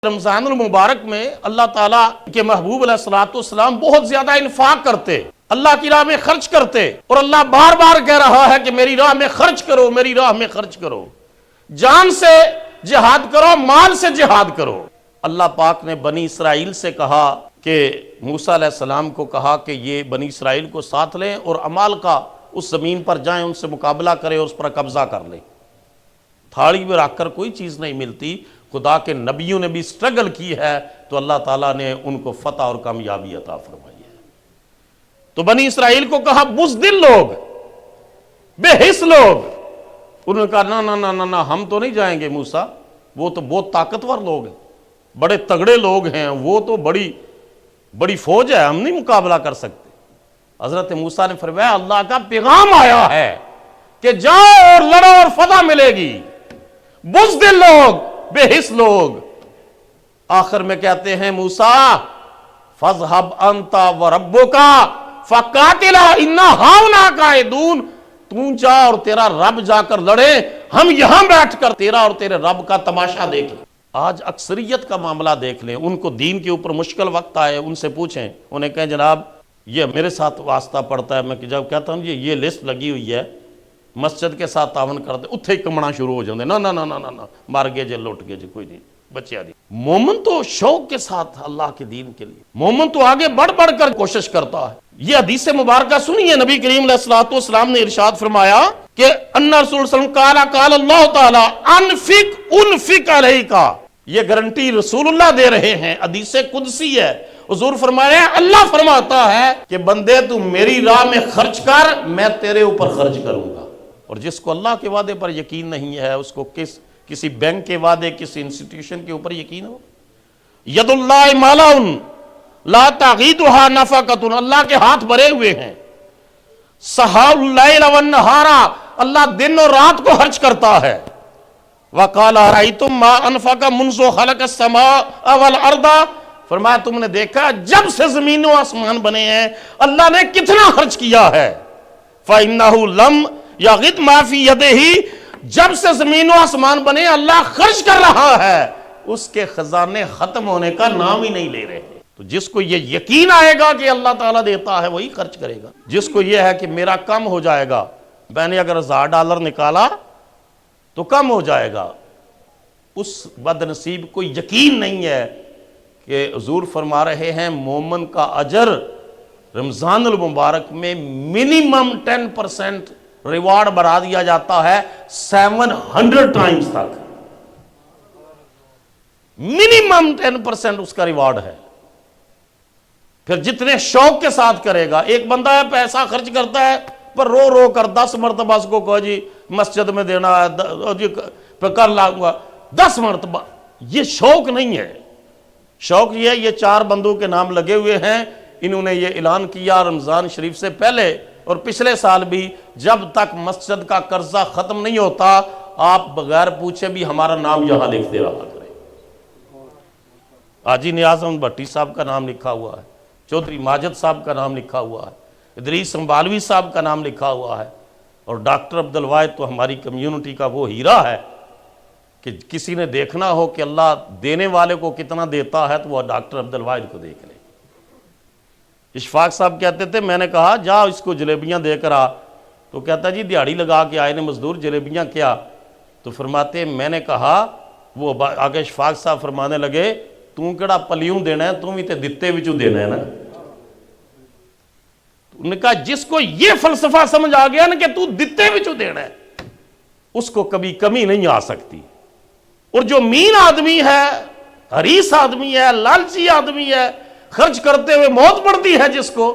رمضان المبارک میں اللہ تعالیٰ کے محبوب علیہ الصلوۃ والسلام بہت زیادہ انفاق کرتے، اللہ کی راہ میں خرچ کرتے، اور اللہ بار بار کہہ رہا ہے کہ میری راہ میں خرچ کرو، میری راہ میں خرچ کرو، جان سے جہاد کرو، مال سے جہاد کرو۔ اللہ پاک نے بنی اسرائیل سے کہا کہ موسیٰ علیہ السلام کو کہا کہ یہ بنی اسرائیل کو ساتھ لیں اور عمال کا اس زمین پر جائیں، ان سے مقابلہ کریں اور اس پر قبضہ کر لیں۔ تھالی میں رکھ کر کوئی چیز نہیں ملتی، خدا کے نبیوں نے بھی سٹرگل کی ہے تو اللہ تعالیٰ نے ان کو فتح اور کامیابی عطا فرمائی ہے۔ تو بنی اسرائیل کو کہا بزدل لوگ، بے حس لوگ، انہوں نے کہا نہ ہم تو نہیں جائیں گے موسیٰ، وہ تو بہت طاقتور لوگ ہیں، بڑے تگڑے لوگ ہیں، وہ تو بڑی فوج ہے، ہم نہیں مقابلہ کر سکتے۔ حضرت موسیٰ نے فرمایا اللہ کا پیغام آیا ہے کہ جاؤ اور لڑو اور فتح ملے گی۔ بزدل لوگ، بے حس لوگ آخر میں کہتے ہیں موسیٰ فَاذْهَبْ أَنْتَ وَرَبُّكَ فَقَاتِلَا إِنَّا هَاهُنَا قَاعِدُونَ، تو جا اور تیرا رب جا کر لڑے، ہم یہاں بیٹھ کر تیرا اور تیرے رب کا تماشا دیکھیں۔ آج اکثریت کا معاملہ دیکھ لیں، ان کو دین کے اوپر مشکل وقت آئے، ان سے پوچھیں، انہیں کہیں جناب یہ میرے ساتھ واسطہ پڑتا ہے، میں جب کہتا ہوں یہ لسٹ لگی ہوئی ہے مسجد کے ساتھ تعاون کر دے، اتھے ہی کمنا شروع ہو جاندے، نہ مار گئے جے، لوٹ گئے جے، کوئی نہیں بچے آدھی۔ مومن تو شوق کے ساتھ اللہ کے دین کے لیے، مومن تو آگے بڑھ کر کوشش کرتا ہے۔ یہ حدیث مبارکہ سنیے، نبی کریم علیہ الصلوۃ والسلام نے ارشاد فرمایا کہ ان رسول صلی اللہ علیہ وسلم قال اللہ تعالی انفق علیک، یہ گارنٹی رسول اللہ دے رہے ہیں، حدیث قدسی ہے۔ حضور فرما رہے ہیں اللہ فرماتا ہے کہ بندے تو میری راہ میں خرچ کر، میں تیرے اوپر خرچ کروں گا۔ اور جس کو اللہ کے وعدے پر یقین نہیں ہے، اس کو کسی بینک کے وعدے، کسی انسٹیٹیوشن کے اوپر یقین ہو۔ ید اللہ مالون لا تغیدھا نفقۃ، اللہ کے ہاتھ بھرے ہوئے ہیں۔ سحاب اللیل والنہار، اللہ دن اور رات کو خرچ کرتا ہے۔ وقال ارأیتم ما انفق منذ خلق السماء والارض، فرمایا تم نے دیکھا جب سے زمین و آسمان بنے ہیں اللہ نے کتنا خرچ کیا ہے۔ فإنہ لم یغد ما فی یدہ، جب سے زمین و آسمان بنے اللہ خرچ کر رہا ہے، اس کے خزانے ختم ہونے کا نام ہی نہیں لے رہے۔ تو جس کو یہ یقین آئے گا کہ اللہ تعالیٰ دیتا ہے وہی خرچ کرے گا۔ جس کو یہ ہے کہ میرا کم ہو جائے گا، میں نے اگر $1000 نکالا تو کم ہو جائے گا، اس بد نصیب کو یقین نہیں ہے کہ حضور فرما رہے ہیں مومن کا اجر رمضان المبارک میں منیمم 10% ریوارڈ بڑھا دیا جاتا ہے 700 ٹائمز تک، منیمم 10% اس کا ریوارڈ ہے۔ پھر جتنے شوق کے ساتھ کرے گا، ایک بندہ ہے پیسہ خرچ کرتا ہے پر رو کر 10 مرتبہ اس کو کہو جی مسجد میں دینا ہے، جی پھر کر لاؤں گا 10 مرتبہ، یہ شوق نہیں ہے۔ شوق یہ ہے، یہ 4 بندوں کے نام لگے ہوئے ہیں، انہوں نے یہ اعلان کیا رمضان شریف سے پہلے اور پچھلے سال بھی، جب تک مسجد کا قرضہ ختم نہیں ہوتا آپ بغیر پوچھے بھی ہمارا نام یہاں لکھ دے رہا کریں۔ حاجی نیاز احمد بھٹی صاحب کا نام لکھا ہوا ہے، چودھری ماجد صاحب کا نام لکھا ہوا ہے، ادریس سنبھالوی صاحب کا نام لکھا ہوا ہے، اور ڈاکٹر عبدالواحد تو ہماری کمیونٹی کا وہ ہیرا ہے کہ کسی نے دیکھنا ہو کہ اللہ دینے والے کو کتنا دیتا ہے تو وہ ڈاکٹر عبدالواحد کو دیکھ لے۔ اشفاق صاحب کہتے تھے میں نے کہا جا اس کو جلیبیاں دے کر آ، تو کہتا جی دیہڑی لگا کے آئے نے مزدور، جلیبیاں کیا؟ تو فرماتے میں نے کہا، وہ آگے اشفاق صاحب فرمانے لگے توں کیڑا پلیوں دینا ہے، توں بھی تے دتے وچوں دینا ہے نا۔ انہوں نے کہا جس کو یہ فلسفہ سمجھ آ گیا نا کہ تو دتے وچوں دینا ہے، اس کو کبھی کمی نہیں آ سکتی۔ اور جو مین آدمی ہے، حریص آدمی ہے، لالچی آدمی ہے، خرچ کرتے ہوئے موت پڑتی ہے جس کو،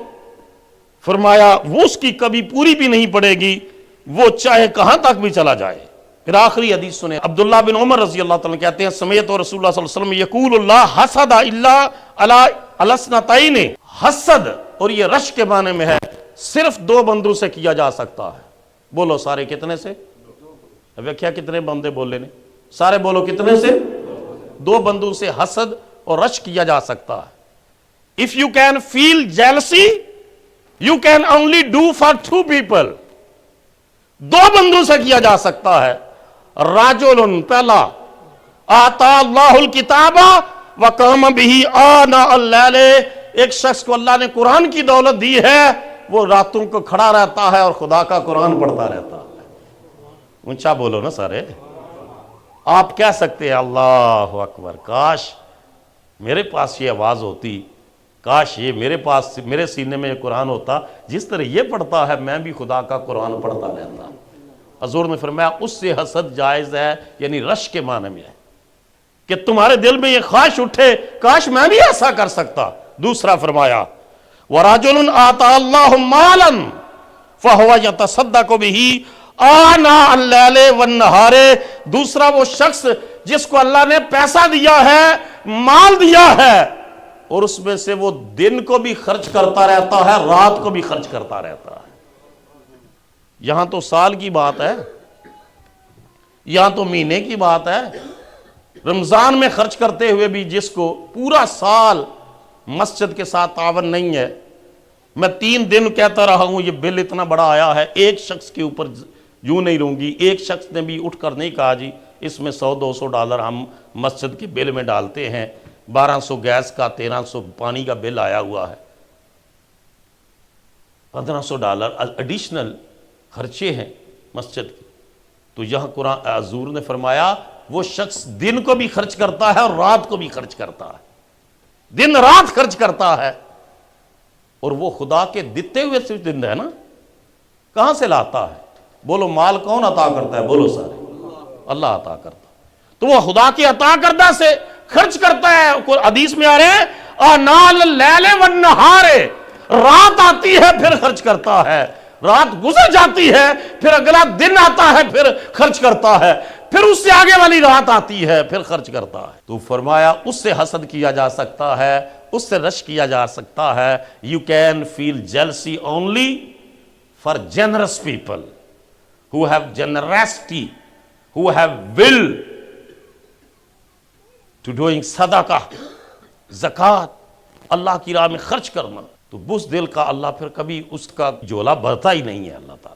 فرمایا وہ اس کی کبھی پوری بھی نہیں پڑے گی، وہ چاہے کہاں تک بھی چلا جائے۔ پھر آخری حدیث سنیں، عبداللہ بن عمر رضی اللہ تعالیٰ کہتے ہیں سمیت اور رسول اللہ صلی اللہ علیہ وسلم یقول اللہ حسد الا علی اثنتین، حسد اور یہ رش کے معنی میں ہے، صرف 2 بندوں سے کیا جا سکتا ہے۔ بولو سارے کتنے سے؟ ویکھیا کتنے بندے بولے نے؟ سارے بولو کتنے سے؟ 2 بندوں سے حسد اور رش کیا جا سکتا ہے۔ If you can feel jealousy, you can only do for 2 people. 2 بندوں سے کیا جا سکتا ہے۔ راجل، پہلا آتا اللہ الکتاب وقام بہ آناء اللیل، ایک شخص کو اللہ نے قرآن کی دولت دی ہے، وہ راتوں کو کھڑا رہتا ہے اور خدا کا قرآن پڑھتا رہتا ہے۔ اونچا بولو نا سارے۔ آپ کہہ سکتے ہیں اللہ اکبر، کاش میرے پاس یہ آواز ہوتی، کاش یہ میرے سینے میں یہ قرآن ہوتا، جس طرح یہ پڑھتا ہے میں بھی خدا کا قرآن پڑھتا رہتا۔ حضور نے فرمایا اس سے حسد جائز ہے، یعنی رش کے معنی میں ہے کہ تمہارے دل میں یہ خواہش اٹھے کاش میں بھی ایسا کر سکتا۔ دوسرا فرمایا وَرَجُلٌ آتَى اللَّهُ مَالًا فَهُوَ يَتَصَدَّقُ بِهِ آنَاءَ اللَّيْلِ وَالنَّهَارِ، دوسرا وہ شخص جس کو اللہ نے پیسہ دیا ہے، مال دیا ہے، اور اس میں سے وہ دن کو بھی خرچ کرتا رہتا ہے، رات کو بھی خرچ کرتا رہتا ہے۔ یہاں تو سال کی بات ہے، یہاں تو مہینے کی بات ہے۔ رمضان میں خرچ کرتے ہوئے بھی جس کو پورا سال مسجد کے ساتھ تعاون نہیں ہے، میں 3 دن کہتا رہا ہوں یہ بل اتنا بڑا آیا ہے، ایک شخص کے اوپر یوں نہیں رہوں گی، ایک شخص نے بھی اٹھ کر نہیں کہا جی اس میں $100-200 ہم مسجد کے بل میں ڈالتے ہیں، 1200 گیس کا، 1300 پانی کا بل آیا ہوا ہے، $1500 ایڈیشنل خرچے ہیں مسجد کے۔ تو یہاں قرآن حضور نے فرمایا وہ شخص دن کو بھی خرچ کرتا ہے اور رات کو بھی خرچ کرتا ہے، دن رات خرچ کرتا ہے، اور وہ خدا کے دیتے ہوئے سے دن ہے نا، کہاں سے لاتا ہے؟ بولو مال کون عطا کرتا ہے؟ بولو سارے، اللہ عطا کرتا ہے، تو وہ خدا کی عطا کردہ سے خرچ کرتا ہے۔ حدیث میں آ رہے ہیں آناء اللیل والنہار، رات آتی ہے پھر خرچ کرتا ہے، رات گزر جاتی ہے پھر اگلا دن آتا ہے پھر خرچ کرتا ہے، پھر اس سے آگے والی رات آتی ہے پھر خرچ کرتا ہے۔ تو فرمایا اس سے حسد کیا جا سکتا ہے، اس سے رش کیا جا سکتا ہے۔ You can feel jealousy only for generous people who have generosity, who have will to doing صدقہ، زکوٰۃ، اللہ کی راہ میں خرچ کرنا، تو بس دل کا اللہ پھر کبھی اس کا جھولا بھرتا ہی نہیں ہے اللہ تعالیٰ۔